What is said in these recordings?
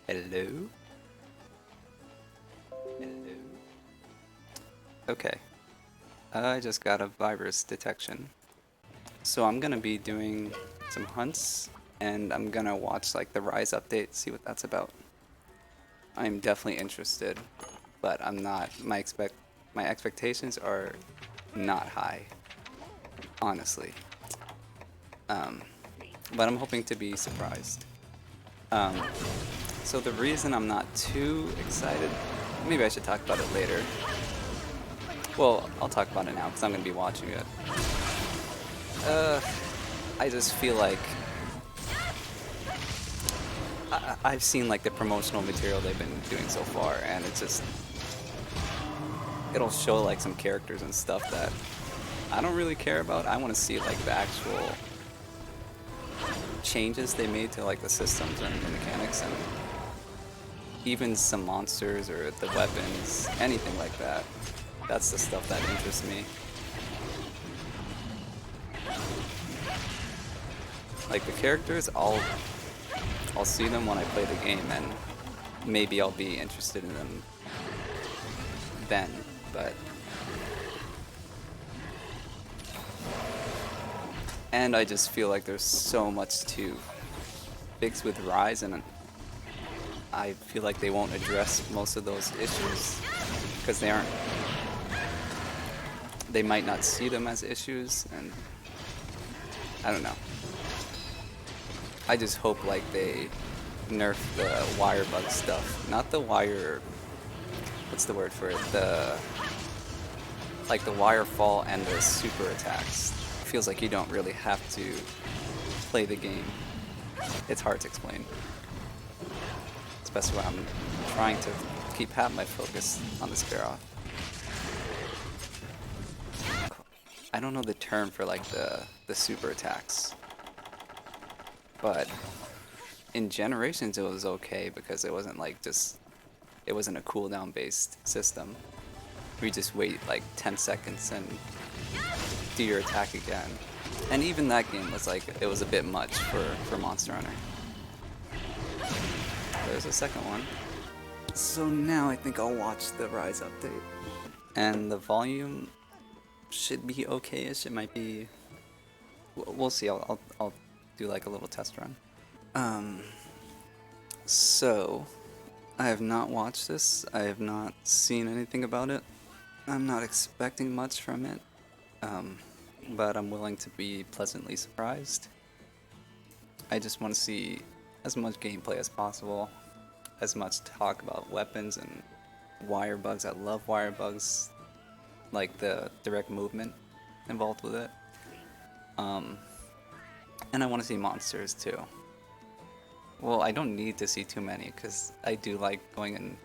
Hello? Hello? Okay. I just got a virus detection. So I'm gonna be doing some hunts and I'm gonna watch like the Rise update, see what that's about. I'm definitely interested, but I'm not my expectations are not high, honestly. But I'm hoping to be surprised. Um, so the reason I'm not too excited, maybe I should talk about it later. Well, I'll talk about it now because I'm going to be watching it. I just feel like I've seen like the promotional material they've been doing so far, and it's just it'll show like some characters and stuff that I don't really care about. I want to see like the actual changes they made to like the systems and the mechanics, and even some monsters or the weapons, anything like that. That's the stuff that interests me. Like the characters, I'll see them when I play the game, and maybe I'll be interested in them then, but and I just feel like there's so much to fix with Rise, and I feel like they won't address most of those issues because they might not see them as issues, and I don't know. I just hope like they nerf the wire bug stuff. Not the wire, what's the word for it? Like the wire fall and the super attacks. It feels like you don't really have to play the game. It's hard to explain. Especially when I'm trying to keep half my focus on the Sparrow. I don't know the term for like the super attacks. But in Generations it was okay because it wasn't like it wasn't a cooldown based system. We just wait like 10 seconds and do your attack again. And even that game was like, it was a bit much for Monster Hunter. There's a second one. So now I think I'll watch the Rise update. And the volume should be okay-ish. It might be, we'll see. I'll do like a little test run. So I have not watched this. I have not seen anything about it. I'm not expecting much from it, but I'm willing to be pleasantly surprised. I just want to see as much gameplay as possible, as much talk about weapons and wire bugs. I love wire bugs, like the direct movement involved with it. And I want to see monsters too. Well, I don't need to see too many because I do like going in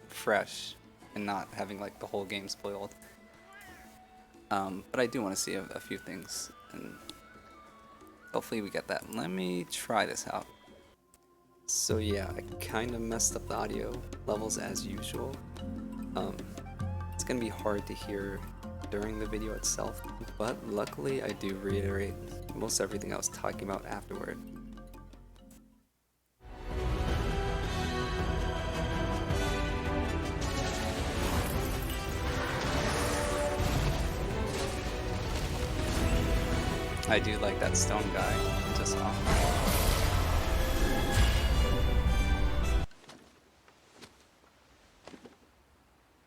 fresh and not having like the whole game spoiled. But I do want to see a few things, and hopefully we get that. Let me try this out. So yeah, I kind of messed up the audio levels as usual. It's gonna be hard to hear during the video itself, but luckily I do reiterate most everything I was talking about afterward. I do like that stone guy I just saw.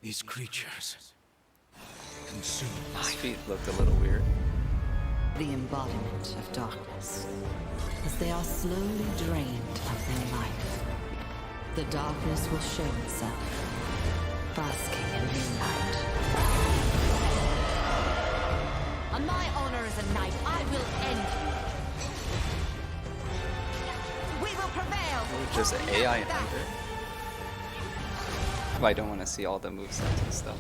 These creatures consume His feet looked a little weird. The embodiment of darkness, as they are slowly drained of their life. The darkness will show itself, basking in moonlight. On my honor as a knight, I will end you. We will prevail. Just an AI ender. But I don't want to see all the movesets and stuff.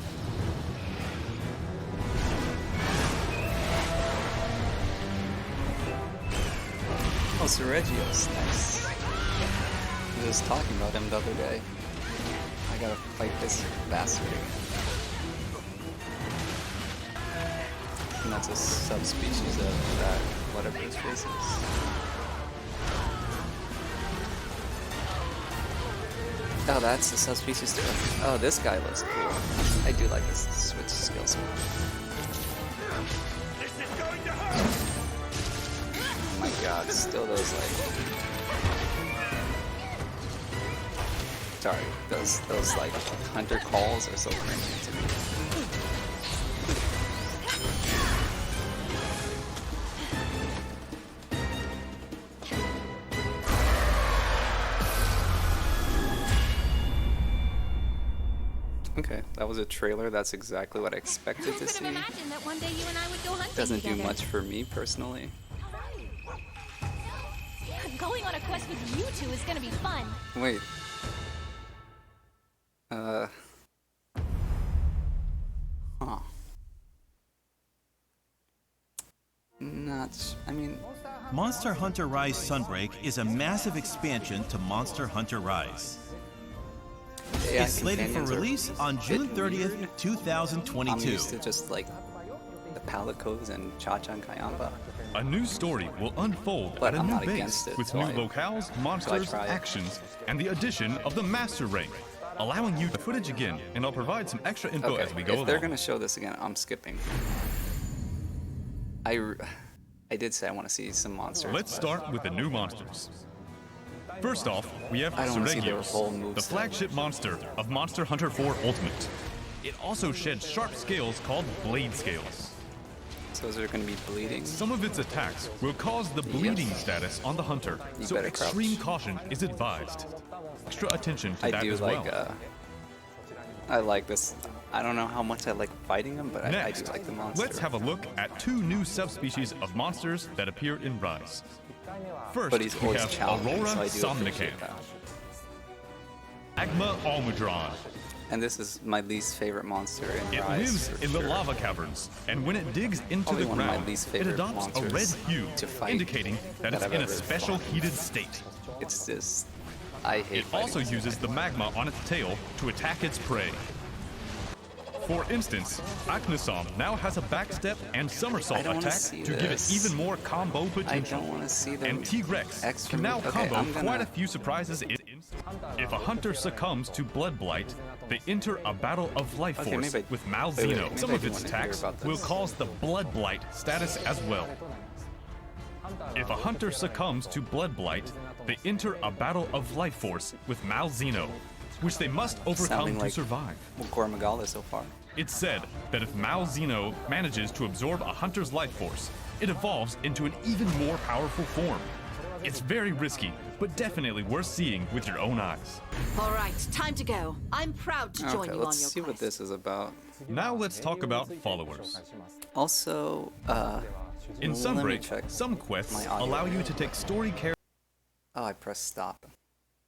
Oh, Seregios, nice. I was talking about him the other day. I gotta fight this bastard. And that's a subspecies of that, whatever his face is. Oh, that's the subspecies too. Oh, this guy looks cool. I do like this switch skills. Oh my god, still those like... Sorry, those like hunter calls are so cringy to me. Okay, that was a trailer. That's exactly what I expected to see. Imagine that one day you and I would go hunting Doesn't do together. much for me personally. Going on a quest with you two is gonna be fun. Wait. Huh. I mean... Monster Hunter Rise Sunbreak is a massive expansion to Monster Hunter Rise. Yeah, It's slated for companions are release on June a bit 30th, weird. I'm 2022. used to just like the Palicos and Cha-Cha and Kayamba. A new story will unfold But at a I'm new not base against it, with so new I- locales, monsters, try it. actions, and the addition of the Master Rank, allowing you the footage again, and I'll provide some extra info Okay, as we go if they're along. gonna show this again, I'm skipping. I did say I want to see some monsters. Let's but start with the new monsters. First off, we have I don't wanna see their Seregios, whole the moveset. flagship monster of Monster Hunter 4 Ultimate. It also sheds sharp scales called blade scales. So is there gonna be bleeding? Some of its attacks will cause the bleeding Yes. status on the hunter, You so better extreme crouch. caution is advised. Extra attention to I that do as like. well. I like this. I don't know how much I like fighting them, but I do Next, like the monster. let's have a look at two new subspecies of monsters that appear in Rise. First, But he's we always have challenging, Aurora so I do Somnican, appreciate that. Agma Almudron. And this is my least favorite monster in It Rise. lives for in the sure. lava caverns, and when it digs into Probably the one of my ground, least it favorite adopts a red monsters hue, to fight indicating that it's I've in a ever special fought. heated state. It's just. I hate It fighting also this. uses the magma on its tail to attack its prey. For instance, Aknosom now has a backstep and I somersault don't wanna attack see to give it this. even more combo I potential. don't want to see them. And T-Rex extra can now move. Okay, combo I'm gonna- quite a few surprises in instant. If a hunter succumbs to blood blight, they enter a battle of life Okay, force maybe with wait, Malzeno. maybe Some I of do its wanna hear attacks about will this. cause the blood blight status as well. If a hunter succumbs to blood blight, they enter a battle of life force with Malzeno, which they must overcome Sounding to like survive. Gormagala so far. It's said that if Malzeno manages to absorb a hunter's life force, it evolves into an even more powerful form. It's very risky, but definitely worth seeing with your own eyes. All right, time to go. I'm proud to join Okay, you on let's your see what quest. this is about. Now let's talk about followers. Also, In let me Sunbreak, check some quests my audio. allow you to take story characters. oh, I pressed stop.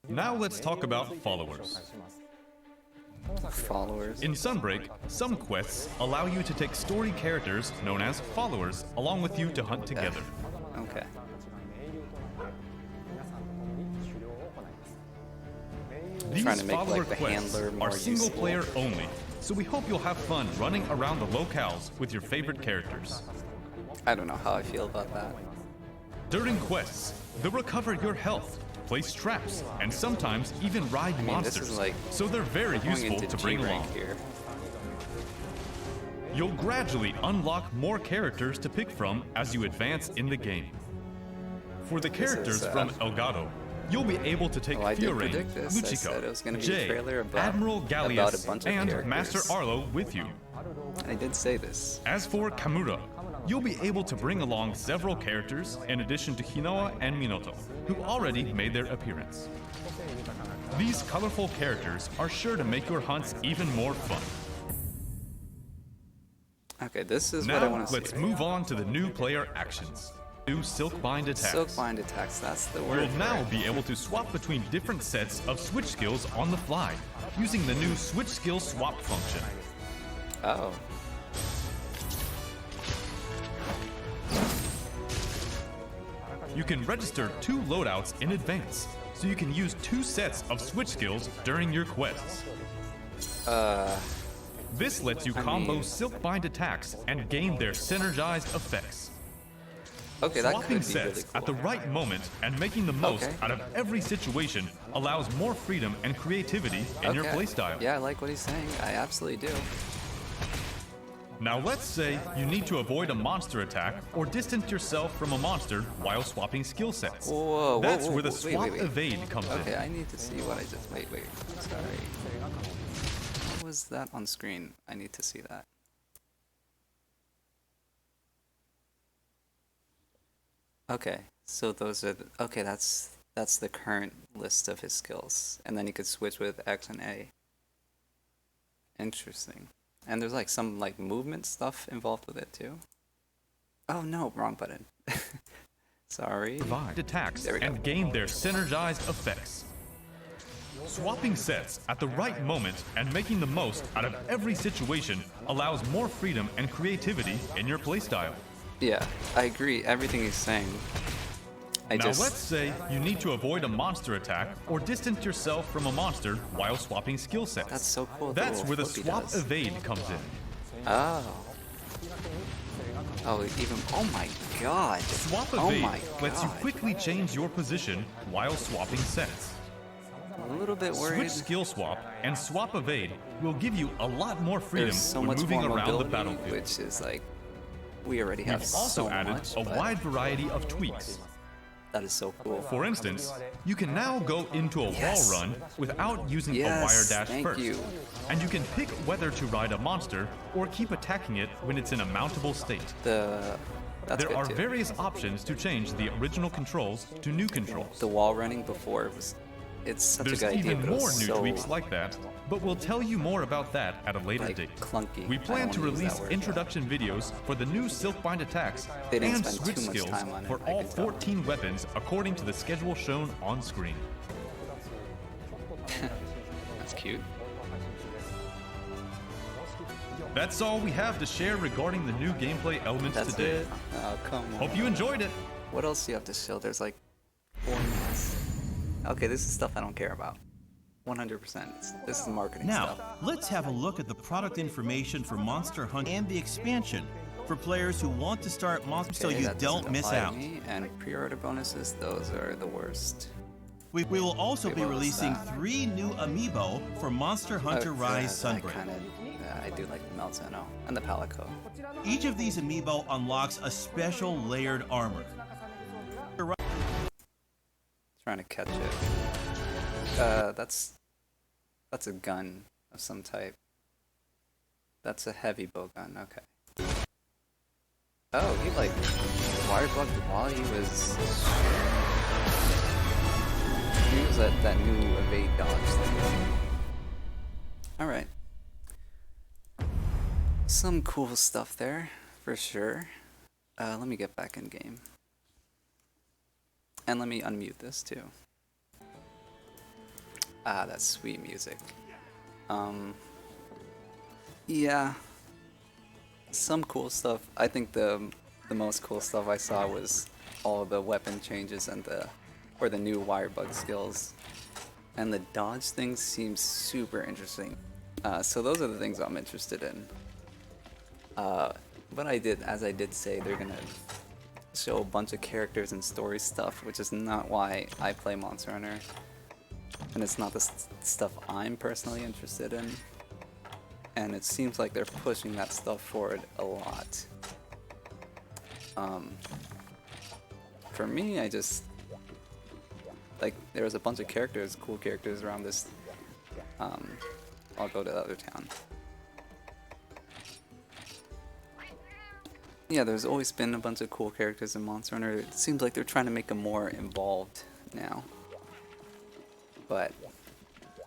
Now let's talk about followers. Followers. In Sunbreak, some quests allow you to take story characters known as followers along with you to hunt together. Okay. These Trying to make, follower like, the quests handler more are single useful. player only, so we hope you'll have fun running around the locales with your favorite characters. I don't know how I feel about that. During quests, they'll recover your health, place traps, and sometimes even ride I mean, monsters, this is like so they're very going useful into to bring G rank along. here. You'll gradually unlock more characters to pick from as you advance in the game. For the characters is, from Elgato, you'll be able to take Oh, I did Fiorane, predict this. I said it was Lucico, gonna be a Jay, trailer about Admiral a Gallius, bunch of and characters. Master Arlo with you. I did say this. As for Kamura, you'll be able to bring along several characters in addition to Hinoa and Minoto, who already made their appearance. These colorful characters are sure to make your hunts even more fun. Okay, this is what I Now, want to let's see. move on to the new player actions. New Silkbind attacks. Silkbind attacks, that's the word. You'll for now it. be able to swap between different sets of switch skills on the fly, using the new switch skill swap function. Oh. You can register 2 loadouts in advance, so you can use 2 sets of switch skills during your quests. This lets you combo mean- Silkbind attacks and gain their synergized effects. Okay, that Swapping could be really sets cool. at the right moment and making the most Okay. out of every situation allows more freedom and creativity in your Okay. playstyle. Yeah, I like what he's saying. I absolutely do. Now let's say you need to avoid a monster attack or distance yourself from a monster while swapping skill sets. Whoa, whoa, That's whoa, where the wait, swap wait, wait. evade comes Okay, in. I need to see what I just. Wait. Sorry. What was that on screen? I need to see that. Okay, so those are okay. That's the current list of his skills, and then he could switch with X and A. Interesting. And there's like some like movement stuff involved with it too. Oh no, wrong button. Sorry. Provide attacks There we go. and gain their synergized effects. Swapping sets at the right moment and making the most out of every situation allows more freedom and creativity in your playstyle. Yeah, I agree. Everything he's saying. Now let's say you need to avoid a monster attack or distance yourself from a monster while swapping skill sets. That's so cool. That's where the flip he swap does. evade comes in. Oh. Oh, even. Oh my god. Swap Oh evade my lets you God. quickly change your position while swapping sets. A little bit worried. Switch skill swap and swap evade will give you a lot more freedom There's so when much moving more around the mobility, battlefield. which is like we already have We've also so added much, a but wide variety of tweaks. that is so cool. For instance, you can now go into a Yes. wall run without using a Yes, wire dash thank first. you. And you can pick whether to ride a monster or keep attacking it when it's in a mountable state. That's There good are too. various options to change the original controls to new controls. The wall running before was. It's such There's a good idea, even but it more was new so tweaks like that, but we'll tell you more about that at a later like, date. clunky. We I plan don't to wanna use that release word. introduction videos for the new Silkbind attacks They didn't and spend switch too much skills time on it, for I all could tell. 14 weapons according to the schedule shown on screen. That's cute. That's all we have to share regarding the new gameplay elements That's today. it. Oh come on. Hope you enjoyed it. What else do you have to show? There's like 4 minutes. Okay, this is stuff I don't care about. 100%. This is marketing Now, stuff. let's have a look at the product information for Monster Hunt and the expansion for players who want to start Monster so Okay, you that don't doesn't miss apply to out. me, and pre-order bonuses, those are the worst. We will also Wait, be what was releasing that? 3 new amiibo for Monster Hunter Rise Sunbreak. I do like the Melzano and the Palico. Each of these amiibo unlocks a special layered armor. Trying to catch it. That's a gun of some type. That's a heavy bow gun. Okay. Oh, he like wire bugged while he was. He was at that new evade dodge thing. All right. Some cool stuff there, for sure. Let me get back in game. And let me unmute this too. Ah, that's sweet music. Yeah. Some cool stuff. I think the most cool stuff I saw was all the weapon changes and the new wire bug skills. And the dodge thing seems super interesting. So those are the things I'm interested in. But as I did say, they're gonna show a bunch of characters and story stuff, which is not why I play Monster Hunter. And it's not the stuff I'm personally interested in. And it seems like they're pushing that stuff forward a lot. For me, I just like there was a bunch of characters, cool characters around this. I'll go to the other town. Yeah, there's always been a bunch of cool characters in Monster Hunter. It seems like they're trying to make them more involved now. But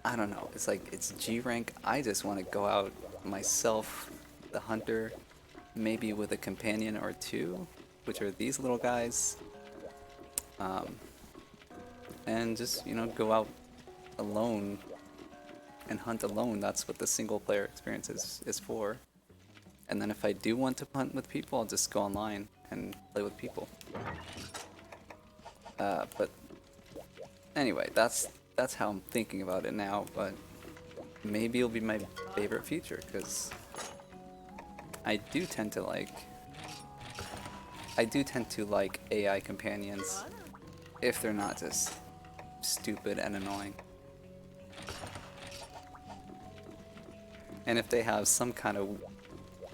I don't know. It's like it's G rank. I just want to go out myself, the hunter, maybe with a companion or two, which are these little guys. And just, go out alone and hunt alone. That's what the single player experience is for. And then if I do want to hunt with people, I'll just go online and play with people. But anyway, that's how I'm thinking about it now. But maybe it'll be my favorite feature because I do tend to like I do tend to like AI companions if they're not just stupid and annoying. And if they have some kind of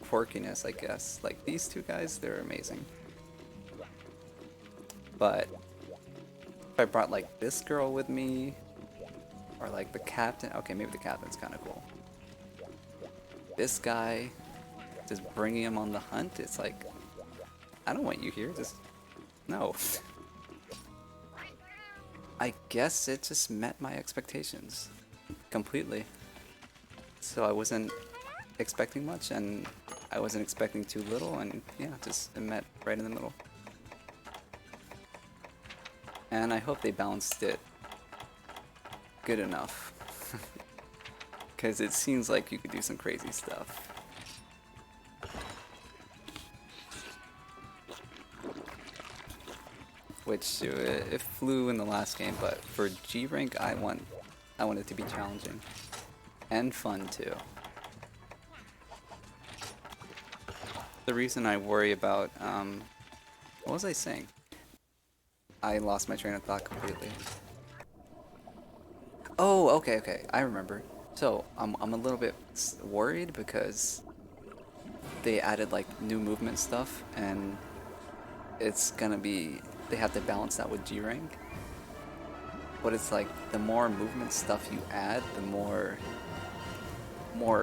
quirkiness, I guess. Like these two guys, they're amazing. But if I brought like this girl with me, or like the captain, okay, maybe the captain's kind of cool. This guy, just bringing him on the hunt, it's like, I don't want you here, just, no. I guess it just met my expectations completely. So I wasn't expecting much, and I wasn't expecting too little, and yeah, just it met right in the middle. And I hope they balanced it good enough. Because it seems like you could do some crazy stuff. Which it flew in the last game, but for G rank, I want it to be challenging and fun too. The reason I worry about what was I saying? I lost my train of thought completely. Oh, okay, I remember. So I'm a little bit worried because they added like new movement stuff, and it's gonna be, they have to balance that with G rank. But it's like the more movement stuff you add, the more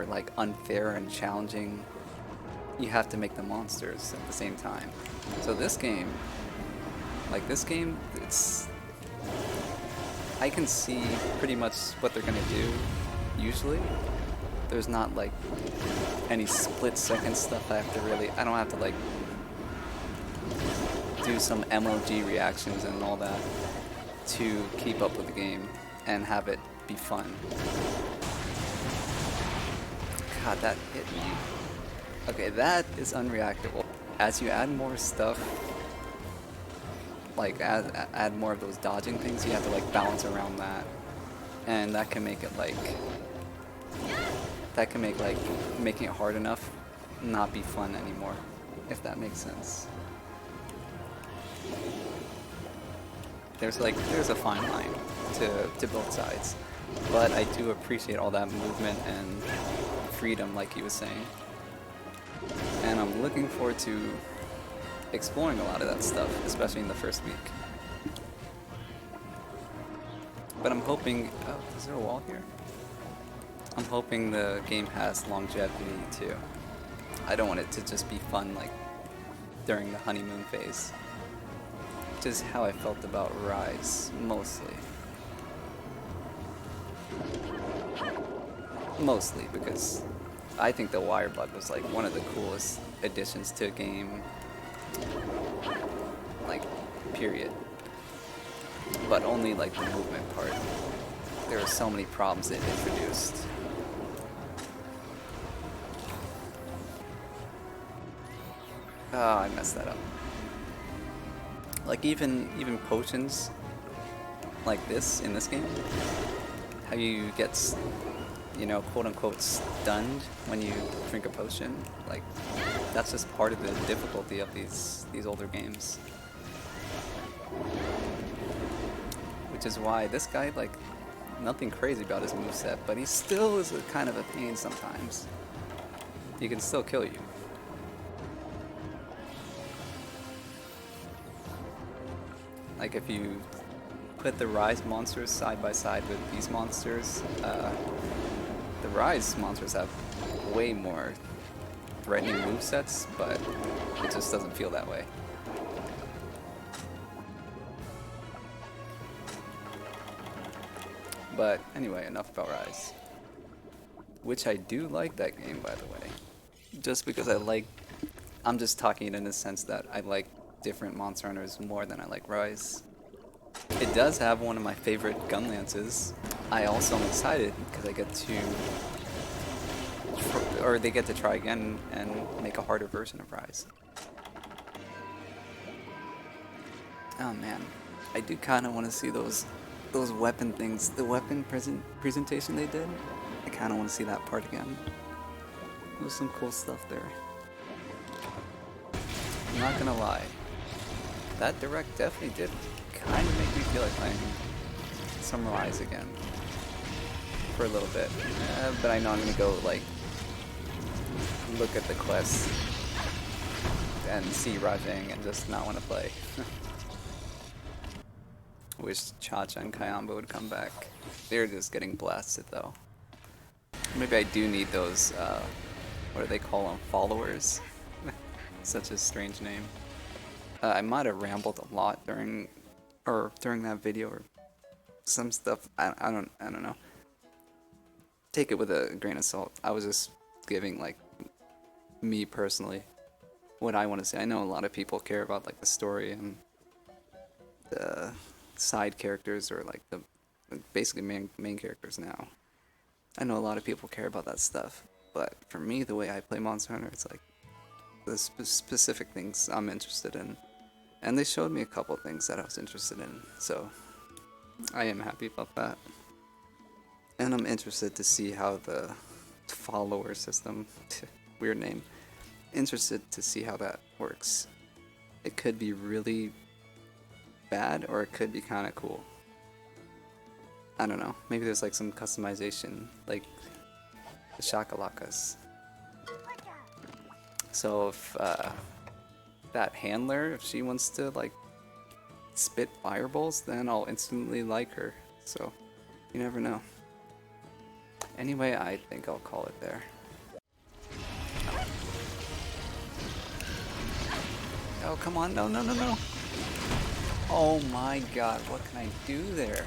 like unfair and challenging you have to make the monsters at the same time. So this game, it's, I can see pretty much what they're gonna do. Usually, there's not like any split-second stuff I don't have to like do some MLG reactions and all that to keep up with the game and have it be fun. God, that hit me. Okay, that is unreactable. As you add more stuff, like add more of those dodging things, you have to like balance around that, and that can make it like making it hard enough not be fun anymore, if that makes sense. There's a fine line to both sides, but I do appreciate all that movement and freedom, like he was saying, and I'm looking forward to exploring a lot of that stuff, especially in the first week. But I'm hoping, oh, is there a wall here? I'm hoping the game has longevity too. I don't want it to just be fun like during the honeymoon phase. Which is how I felt about Rise, mostly. Mostly because I think the wire bug was like one of the coolest additions to a game, like, period. But only like the movement part. There were so many problems it introduced. Oh, I messed that up. Like even potions like this in this game, how you get, you know, quote unquote stunned when you drink a potion, like that's just part of the difficulty of these older games. Which is why this guy, like, nothing crazy about his moveset, but he still is a kind of a pain sometimes. He can still kill you. Like if you put the Rise monsters side by side with these monsters, the Rise monsters have way more threatening movesets, but it just doesn't feel that way. But anyway, enough about Rise. Which I do like that game, by the way. Just because I'm just talking in the sense that I like different monster hunters more than I like Rise. It does have one of my favorite gun lances. I also am excited because I get to, or they get to try again and make a harder version of Rise. Oh man, I do kind of want to see those weapon things, the weapon presentation they did. I kind of want to see that part again. There's some cool stuff there. I'm not gonna lie, that direct definitely did kind of make me feel like playing Sunrise again for a little bit. But I know I'm gonna go like look at the quest and see Rajang and just not want to play. Wish Cha-Cha and Kayamba would come back. They're just getting blasted though. Maybe I do need those, what do they call them? Followers? Such a strange name. I might have rambled a lot during that video or some stuff. I don't know. Take it with a grain of salt. I was just giving like me personally what I want to say. I know a lot of people care about like the story and the side characters or like the basically main characters now. I know a lot of people care about that stuff, but for me, the way I play Monster Hunter, it's like the specific things I'm interested in, and they showed me a couple things that I was interested in, so I am happy about that. And I'm interested to see how the follower system, weird name, interested to see how that works. It could be really bad, or it could be kind of cool. I don't know. Maybe there's like some customization, like the shakalakas. So if that handler, if she wants to like spit fireballs, then I'll instantly like her. So you never know. Anyway, I think I'll call it there. Oh, come on. No, no, no, no. Oh my god, what can I do there?